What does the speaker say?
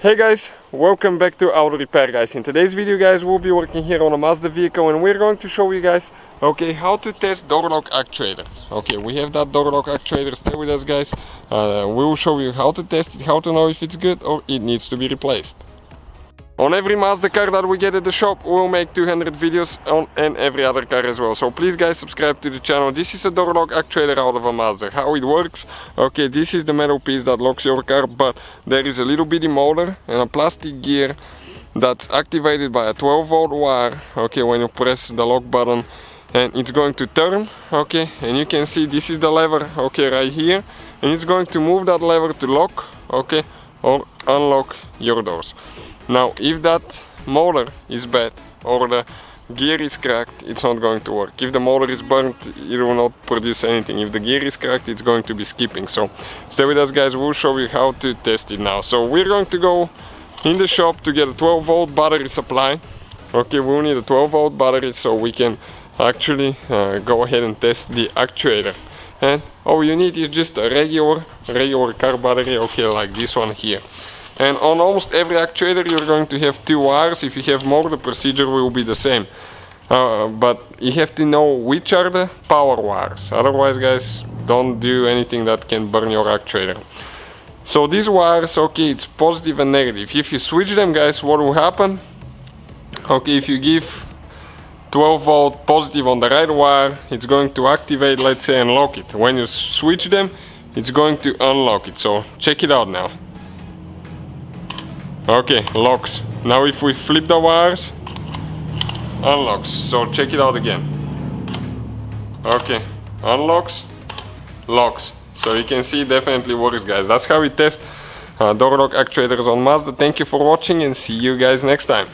Hey guys, welcome back to Auto Repair guys. In today's video guys, we'll be working here on a Mazda vehicle and we're going to show you guys how to test door lock actuator. We have that door lock actuator. Stay with us guys. We will show you how to test it, how to know if it's good or it needs to be replaced. On every Mazda car that we get at the shop, we'll make 200 videos on and every other car as well. So please guys, subscribe to the channel. This is a door lock actuator out of a Mazda. How it works, this is the metal piece that locks your car, but there is a little bitty motor and a plastic gear that's activated by a 12-volt wire, when you press the lock button, and it's going to turn, and you can see this is the lever, right here, and it's going to move that lever to lock, or unlock your doors. Now, if that motor is bad or the gear is cracked, it's not going to work. If the motor is burnt, it will not produce anything. If the gear is cracked, it's going to be skipping. So stay with us guys, we'll show you how to test it now. So we're going to go in the shop to get a 12-volt battery supply. We'll need a 12-volt battery so we can actually go ahead and test the actuator. And all you need is just a regular car battery, like this one here. And on almost every actuator you're going to have two wires. If you have more, the procedure will be the same. But you have to know which are the power wires. Otherwise guys, don't do anything that can burn your actuator. So these wires, it's positive and negative. If you switch them guys, what will happen? If you give 12-volt positive on the right wire, it's going to activate, let's say, and lock it. When you switch them, it's going to unlock it. So check it out now. Locks. Now if we flip the wires, unlocks. So check it out again. Unlocks, locks. So you can see it definitely works guys. That's how we test door lock actuators on Mazda. Thank you for watching and see you guys next time.